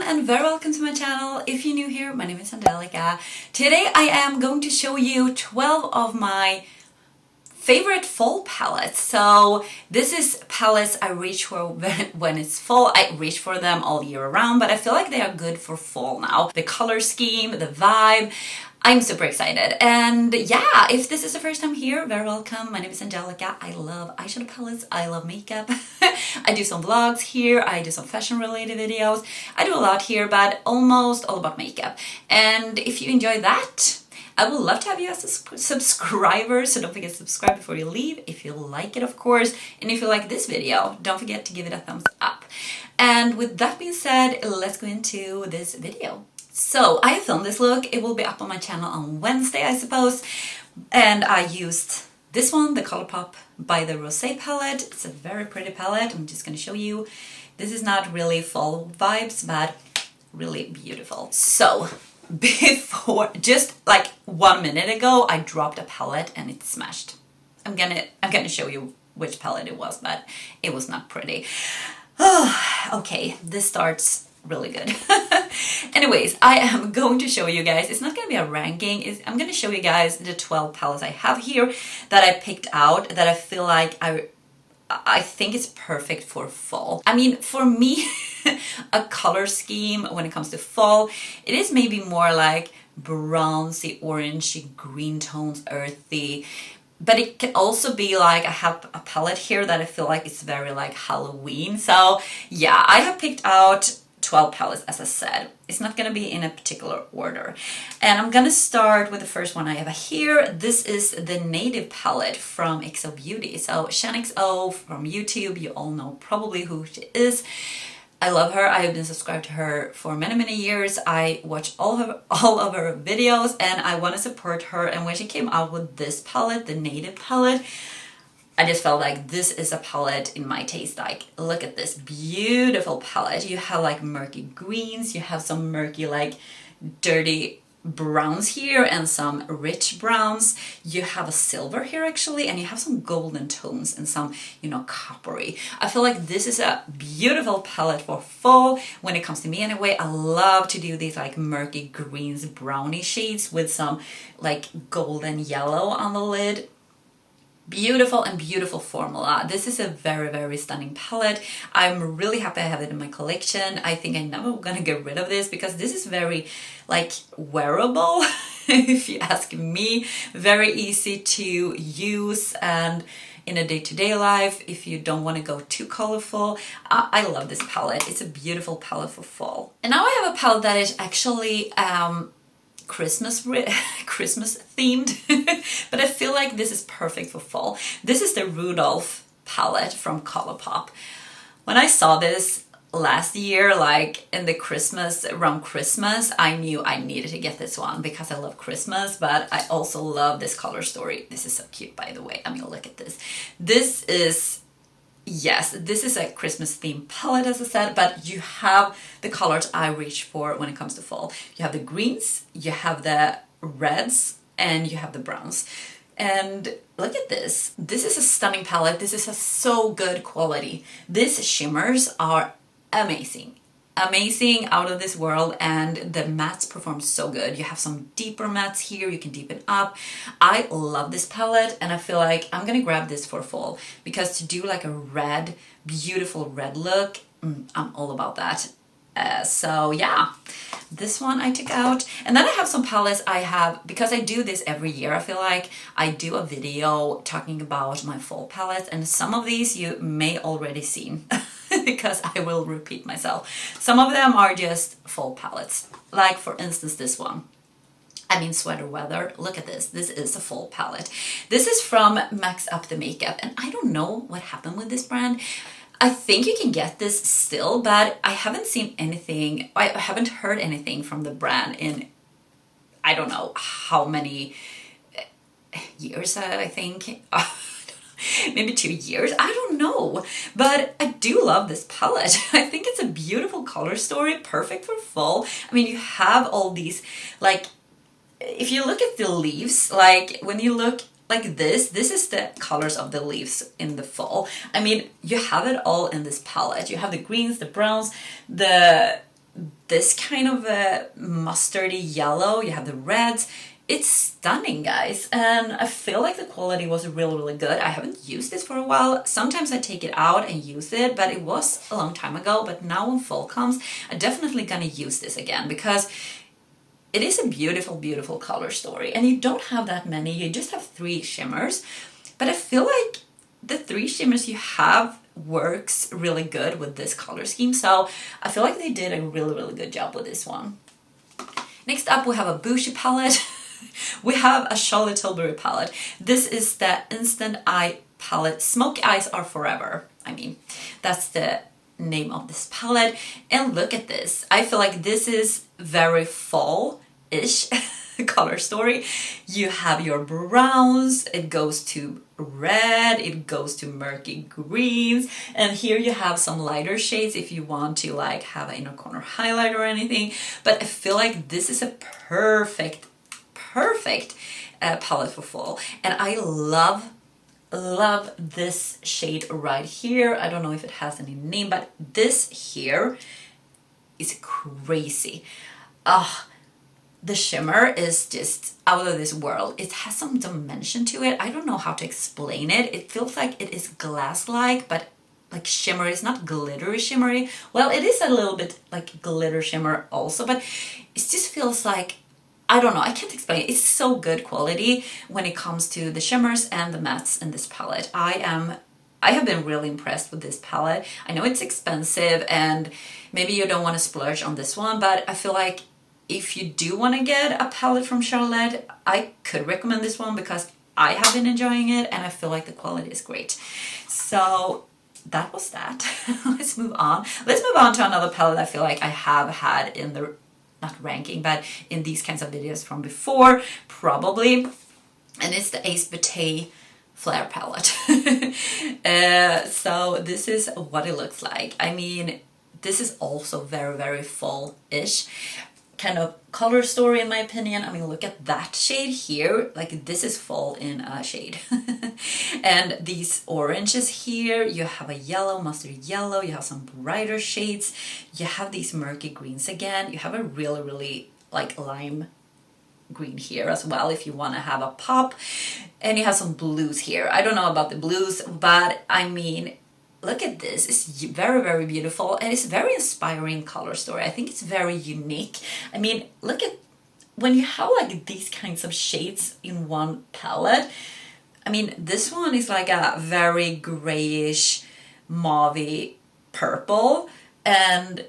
and very welcome to my channel. If you're new here, my name is Angelica. Today I am going to show you 12 of my favorite fall palettes. So this is palettes I reach for when it's fall. I reach for them all year round, but I feel like they are good for fall now. The color scheme, the vibe, I'm super excited. And yeah, if this is the first time here, very welcome. My name is Angelica. I love eyeshadow palettes. I love makeup. I do some vlogs here. I do some fashion related videos. I do a lot here, but almost all about makeup. And if you enjoy that, I would love to have you as a subscriber, so don't forget to subscribe before you leave, if you like it, of course. And if you like this video, don't forget to give it a thumbs up. And with that being said, let's go into this video. So I filmed this look. It will be up on my channel on Wednesday, I suppose. And I used this one, the Colourpop by the Rosé palette. It's a very pretty palette. I'm just going to show you. This is not really fall vibes, but really beautiful. So before, just like 1 minute ago, I dropped a palette and it smashed. I'm gonna show you which palette it was, but it was not pretty. Oh, okay, this starts really good. Anyways, I am going to show you guys, it's not going to be a ranking, I'm going to show you guys the 12 palettes I have here that I picked out that I feel like I think it's perfect for fall. I mean, for me, a color scheme when it comes to fall, it is maybe more like bronzy, orangey, green tones, earthy. But it can also be like, I have a palette here that I feel like it's very like Halloween. So yeah, I have picked out 12 palettes, as I said. It's not going to be in a particular order. And I'm going to start with the first one I have here. This is the Native palette from Exo Beauty. So XO from YouTube, you all know probably who she is. I love her. I have been subscribed to her for many years. I watch all of her videos and I want to support her. And when she came out with this palette, the Native palette, I just felt like this is a palette in my taste. Like, look at this beautiful palette. You have like murky greens, you have some murky like dirty browns here and some rich browns. You have a silver here actually, and you have some golden tones and some, you know, coppery. I feel like this is a beautiful palette for fall when it comes to me anyway. I love to do these like murky greens, browny shades with some like golden yellow on the lid. Beautiful and beautiful formula. This is a very stunning palette. I'm really happy I have it in my collection. I think I'm never gonna get rid of this because this is very like wearable if you ask me. Very easy to use and in a day-to-day life if you don't want to go too colorful. I love this palette. It's a beautiful palette for fall. And now I have a palette that is actually Christmas themed, but I feel like this is perfect for fall. This is the Rudolph palette from Colourpop. When I saw this last year, like in the around Christmas, I knew I needed to get this one because I love Christmas, but I also love this color story. This is so cute, by the way. I mean, look at this. This is a Christmas themed palette, as I said, but you have the colors I reach for when it comes to fall. You have the greens, you have the reds, and you have the browns. And look at this. This is a stunning palette. This is a so good quality. These shimmers are amazing. Amazing, out of this world, and the mattes perform so good. You have some deeper mattes here, you can deepen up. I love this palette and I feel like I'm gonna grab this for fall because to do like a red, beautiful red look, I'm all about that. So yeah, this one I took out. And then I have some palettes I have, because I do this every year, I feel like I do a video talking about my fall palettes, and some of these you may already seen because I will repeat myself. Some of them are just fall palettes, like for instance this one. I mean, Sweater Weather. Look at this. This is a fall palette. This is from Max Up the Makeup, and I don't know what happened with this brand. I think you can get this still, but I haven't seen anything, I haven't heard anything from the brand in, I don't know how many years, I think. Maybe 2 years, I don't know, but I do love this palette. I think it's a beautiful color story, perfect for fall. I mean, you have all these, like, if you look at the leaves, like when you look like this is the colors of the leaves in the fall. I mean, you have it all in this palette. You have the greens, the browns, the this kind of a mustardy yellow, you have the reds. It's stunning, guys, and I feel like the quality was really good. I haven't used this for a while. Sometimes I take it out and use it, but it was a long time ago. But now when fall comes, I'm definitely gonna use this again because it is a beautiful color story, and you don't have that many. You just have 3 shimmers, but I feel like the 3 shimmers you have works really good with this color scheme. So I feel like they did a really good job with this one. Next up, we have a Bougie palette. We have a Charlotte Tilbury palette. This is the Instant Eye palette. Smoky Eyes Are Forever. I mean, that's the name of this palette. And look at this. I feel like this is very fall-ish color story. You have your browns, it goes to red, it goes to murky greens, and here you have some lighter shades if you want to like have an inner corner highlight or anything. But I feel like this is a perfect palette for fall, and I love this shade right here. I don't know if it has any name, but this here is crazy. The shimmer is just out of this world. It has some dimension to it. I don't know how to explain it. It feels like it is glass-like, but like shimmery. It's not glittery shimmery. Well, it is a little bit like glitter shimmer also, but it just feels like, I don't know, I can't explain it. It's so good quality when it comes to the shimmers and the mattes in this palette. I have been really impressed with this palette. I know it's expensive and maybe you don't want to splurge on this one, but I feel like if you do want to get a palette from Charlotte, I could recommend this one because I have been enjoying it and I feel like the quality is great. So that was that. Let's move on. Let's move on to another palette I feel like I have had in the, not ranking, but in these kinds of videos from before, probably. And it's the Ace Beauty Flare palette. So this is what it looks like. I mean, this is also very fall-ish kind of color story in my opinion. I mean, look at that shade here. Like, this is fall in a shade. And these oranges here, you have a yellow, mustard yellow, you have some brighter shades, you have these murky greens again, you have a really like lime green here as well if you want to have a pop, and you have some blues here. I don't know about the blues, but I mean, look at this. It's very beautiful, and it's very inspiring color story. I think it's very unique. I mean, look at when you have like these kinds of shades in one palette. I mean, this one is like a very grayish mauve purple, and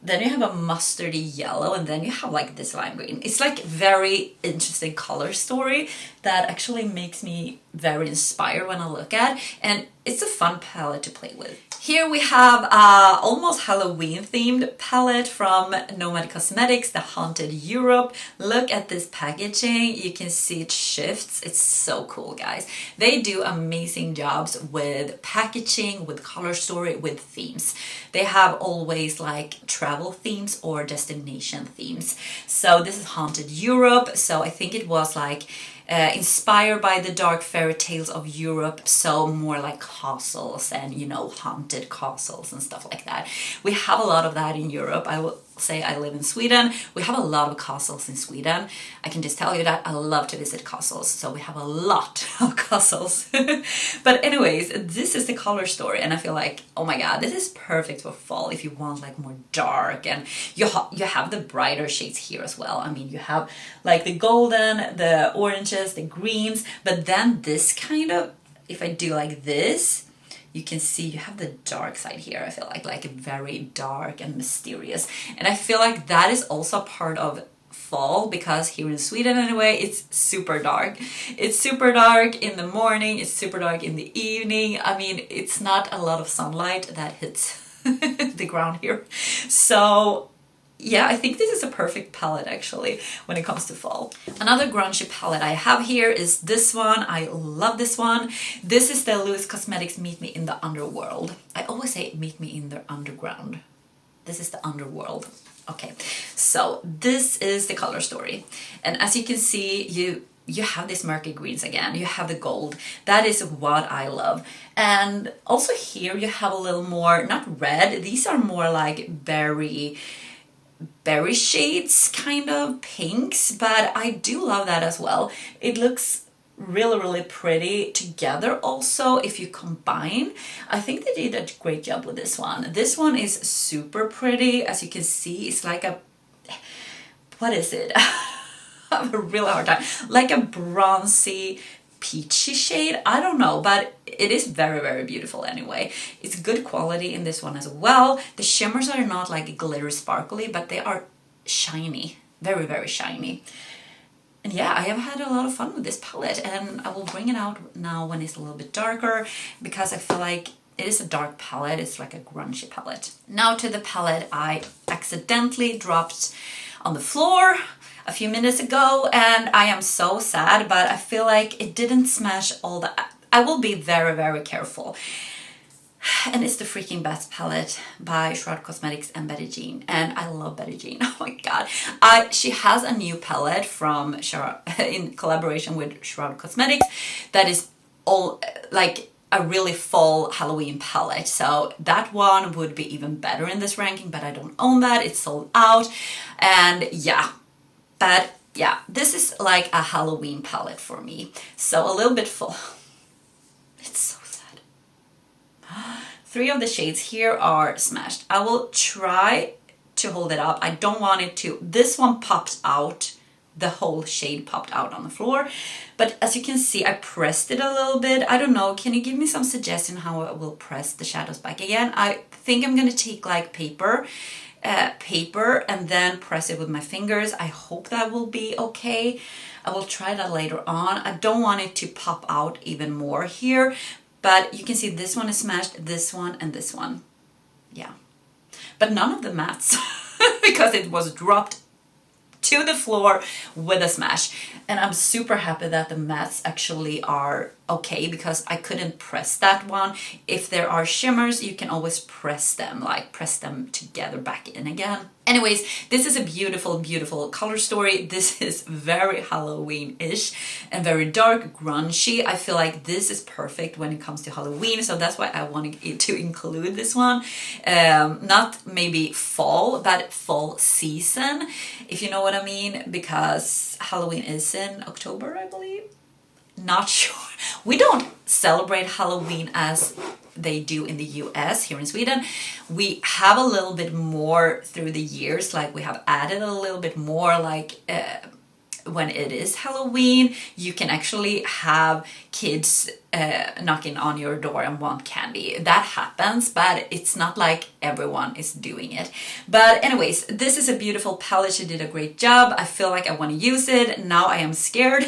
then you have a mustardy yellow, and then you have like this lime green. It's like very interesting color story that actually makes me very inspired when I look at, and it's a fun palette to play with. Here we have almost Halloween themed palette from Nomad Cosmetics, the Haunted Europe. Look at this packaging. You can see it shifts. It's so cool, guys. They do amazing jobs with packaging, with color story, with themes. They have always like travel themes or destination themes. So this is Haunted Europe. So I think it was like inspired by the dark fairy tales of Europe, so more like castles and, you know, haunted castles and stuff like that. We have a lot of that in Europe. I will say I live in Sweden. We have a lot of castles in Sweden. I can just tell you that I love to visit castles, so we have a lot of castles. But anyways, this is the color story, and I feel like, oh my god, this is perfect for fall if you want like more dark, and you have the brighter shades here as well. I mean, you have like the golden, the oranges, the greens, but then this kind of, if I do like this, you can see you have the dark side here. I feel like very dark and mysterious, and I feel like that is also part of fall, because here in Sweden anyway, it's super dark. It's super dark in the morning, it's super dark in the evening. I mean, it's not a lot of sunlight that hits the ground here. So yeah, I think this is a perfect palette actually when it comes to fall. Another grungy palette I have here is this one. I love this one. This is the Louis Cosmetics Meet Me in the Underworld. I always say Meet Me in the Underground. This is the Underworld. Okay, so this is the color story. And as you can see, you have these murky greens again. You have the gold. That is what I love. And also here you have a little more, not red, these are more like berry, berry shades, kind of pinks, but I do love that as well. It looks really pretty together also if you combine. I think they did a great job with this one. This one is super pretty. As you can see, it's like a, what is it? I have a really hard time. Like a bronzy peachy shade. I don't know, but it is very beautiful anyway. It's good quality in this one as well. The shimmers are not like glitter sparkly, but they are shiny. Very shiny. And yeah, I have had a lot of fun with this palette, and I will bring it out now when it's a little bit darker, because I feel like it is a dark palette. It's like a grungy palette. Now to the palette I accidentally dropped on the floor a few minutes ago, and I am so sad, but I feel like it didn't smash all the... I will be very careful. And it's the Freaking Best palette by Shroud Cosmetics and Betty Jean. And I love Betty Jean. Oh my god. She has a new palette from Shroud, in collaboration with Shroud Cosmetics, that is all like a really fall Halloween palette. So that one would be even better in this ranking, but I don't own that. It's sold out. And yeah, but yeah, this is like a Halloween palette for me. So a little bit full. It's so sad. 3 of the shades here are smashed. I will try to hold it up. I don't want it to. This one popped out. The whole shade popped out on the floor. But as you can see, I pressed it a little bit. I don't know. Can you give me some suggestion how I will press the shadows back again? I think I'm going to take like paper and then press it with my fingers. I hope that will be okay. I will try that later on. I don't want it to pop out even more here. But you can see this one is smashed, this one, and this one. Yeah. But none of the mattes, because it was dropped to the floor with a smash. And I'm super happy that the mattes actually are okay, because I couldn't press that one. If there are shimmers, you can always press them, like press them together back in again. Anyways, this is a beautiful color story. This is very Halloween-ish and very dark, grungy. I feel like this is perfect when it comes to Halloween, so that's why I wanted to include this one. Not maybe fall, but fall season, if you know what I mean, because Halloween is in October, I believe. Not sure. We don't celebrate Halloween as they do in the US. Here in Sweden, we have a little bit more through the years, like we have added a little bit more, like when it is Halloween, you can actually have kids knocking on your door and want candy. That happens, but it's not like everyone is doing it. But anyways, this is a beautiful palette. She did a great job. I feel like I want to use it. Now I am scared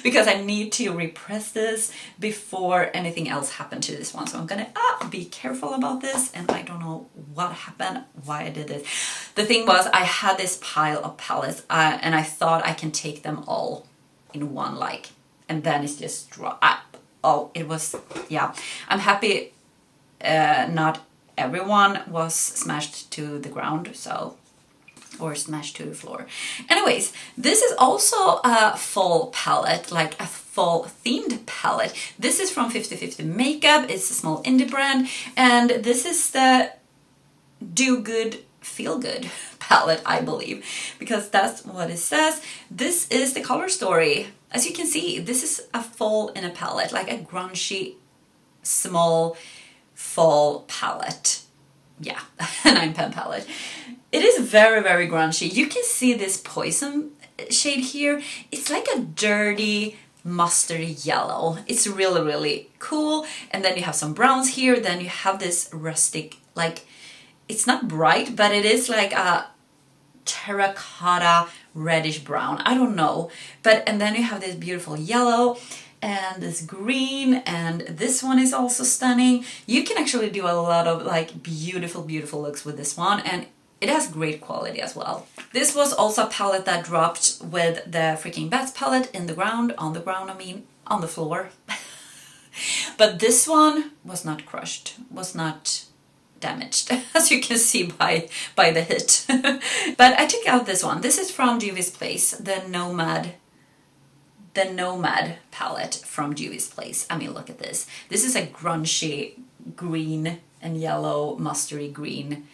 because I need to repress this before anything else happened to this one. So I'm gonna be careful about this, and I don't know what happened, why I did it. The thing was, I had this pile of palettes and I thought I can take them all in one, like, and then it's just oh, it was, yeah. I'm happy not everyone was smashed to the ground, so, or smashed to the floor. Anyways, this is also a fall palette, like a fall themed palette. This is from 50/50 Makeup. It's a small indie brand, and this is the Do Good Feel Good palette, I believe, because that's what it says. This is the color story. As you can see, this is a fall in a palette, like a grungy, small fall palette. Yeah, a 9-pan palette. It is very grungy. You can see this poison shade here. It's like a dirty mustardy yellow. It's really cool. And then you have some browns here. Then you have this rustic, like, it's not bright, but it is like a terracotta reddish brown. I don't know. But, and then you have this beautiful yellow and this green, and this one is also stunning. You can actually do a lot of like beautiful looks with this one, and it has great quality as well. This was also a palette that dropped with the Freaking Best palette in the ground, on the ground, I mean, on the floor. But this one was not crushed, was not damaged, as you can see by the hit. But I took out this one. This is from Juvia's Place, the Nomad palette from Juvia's Place. I mean, look at this. This is a grungy green and yellow, mustardy green.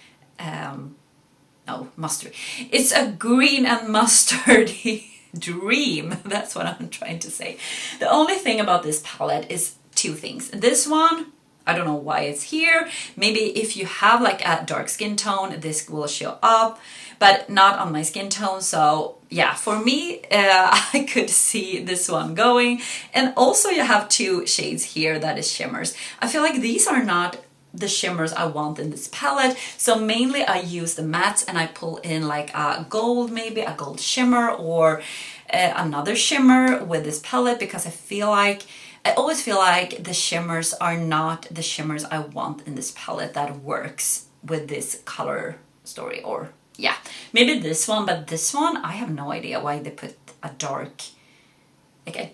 oh, mustard. It's a green and mustardy dream. That's what I'm trying to say. The only thing about this palette is two things. This one, I don't know why it's here. Maybe if you have like a dark skin tone, this will show up, but not on my skin tone. So yeah, for me, I could see this one going. And also you have two shades here that is shimmers. I feel like these are not the shimmers I want in this palette. So mainly I use the mattes and I pull in like a gold, maybe a gold shimmer or another shimmer with this palette, because I always feel like the shimmers are not the shimmers I want in this palette that works with this color story. Or yeah, maybe this one, but this one, I have no idea why they put a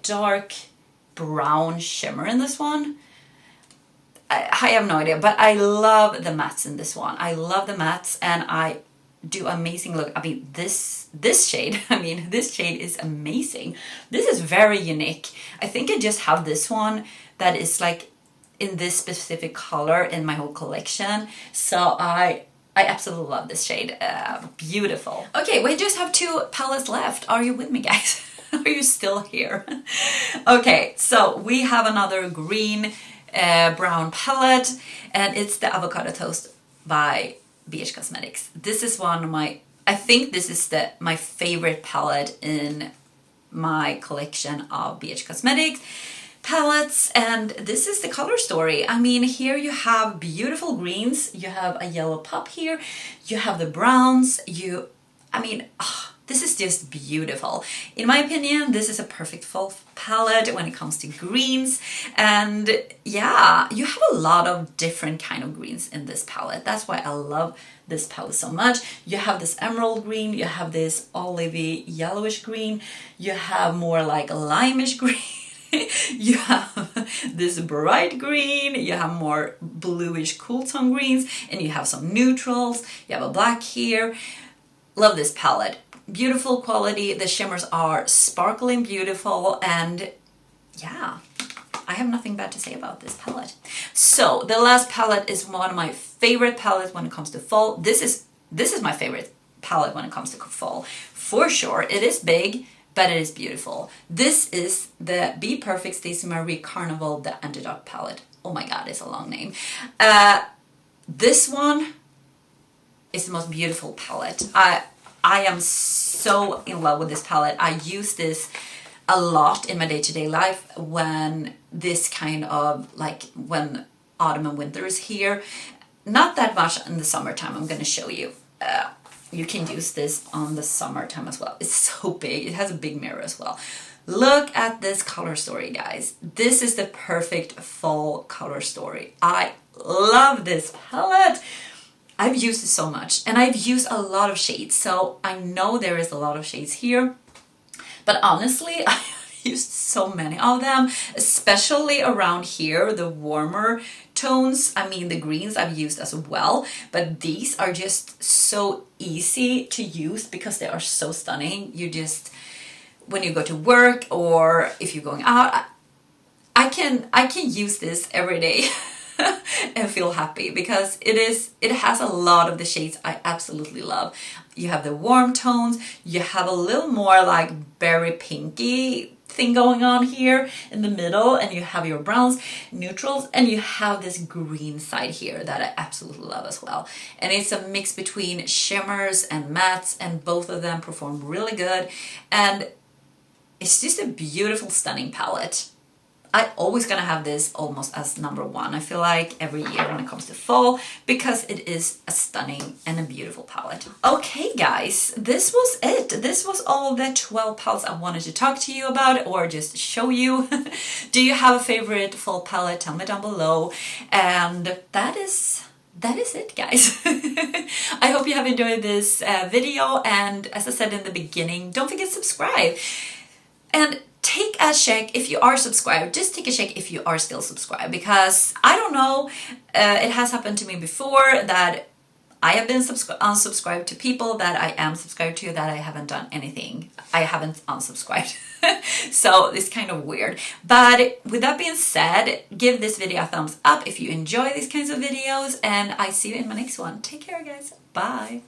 dark brown shimmer in this one. I have no idea, but I love the mattes in this one. I love the mattes and I do amazing look. I mean, this shade, this shade is amazing. This is very unique. I think I just have this one that is like in this specific color in my whole collection. So I absolutely love this shade. Beautiful. Okay, we just have two palettes left. Are you with me, guys? Are you still here? Okay, so we have another green brown palette, and it's the Avocado Toast by BH Cosmetics. This is one of my, I think this is my favorite palette in my collection of BH Cosmetics palettes, and this is the color story. I mean, here you have beautiful greens, you have a yellow pop here, you have the browns, this is just beautiful. In my opinion, this is a perfect fall palette when it comes to greens. And yeah, you have a lot of different kind of greens in this palette. That's why I love this palette so much. You have this emerald green, you have this olivey yellowish green, you have more like limeish green. You have this bright green, you have more bluish cool tone greens, and you have some neutrals, you have a black here. Love this palette. Beautiful quality, the shimmers are sparkling beautiful, and yeah, I have nothing bad to say about this palette. So the last palette is one of my favorite palettes when it comes to fall. This is my favorite palette when it comes to fall. For sure, it is big, but it is beautiful. This is the Be Perfect Stacey Marie Carnival, the Underdog palette. Oh my god, it's a long name. This one is the most beautiful palette. I am so in love with this palette. I use this a lot in my day-to-day life when this kind of like when autumn and winter is here. Not that much in the summertime. I'm going to show you. You can use this on the summertime as well. It's so big. It has a big mirror as well. Look at this color story, guys. This is the perfect fall color story. I love this palette. I've used it so much, and I've used a lot of shades, so I know there is a lot of shades here, but honestly, I've used so many of them, especially around here, the warmer tones. I mean, the greens I've used as well, but these are just so easy to use because they are so stunning. You just, when you go to work or if you're going out, I can use this every day. And feel happy because it has a lot of the shades I absolutely love. You have the warm tones, you have a little more like berry pinky thing going on here in the middle, and you have your browns, neutrals, and you have this green side here that I absolutely love as well. And it's a mix between shimmers and mattes, and both of them perform really good, and it's just a beautiful, stunning palette. I'm always gonna have this almost as #1. I feel like every year when it comes to fall, because it is a stunning and a beautiful palette. Okay guys, this was it. This was all the 12 palettes I wanted to talk to you about or just show you. Do you have a favorite fall palette? Tell me down below. And that is it, guys. I hope you have enjoyed this video, and as I said in the beginning, don't forget to subscribe. And take a check if you are subscribed. Just take a check if you are still subscribed, because I don't know, it has happened to me before that I have been unsubscribed to people that I am subscribed to that I haven't done anything. I haven't unsubscribed. So it's kind of weird. But with that being said, give this video a thumbs up if you enjoy these kinds of videos, and I see you in my next one. Take care, guys. Bye.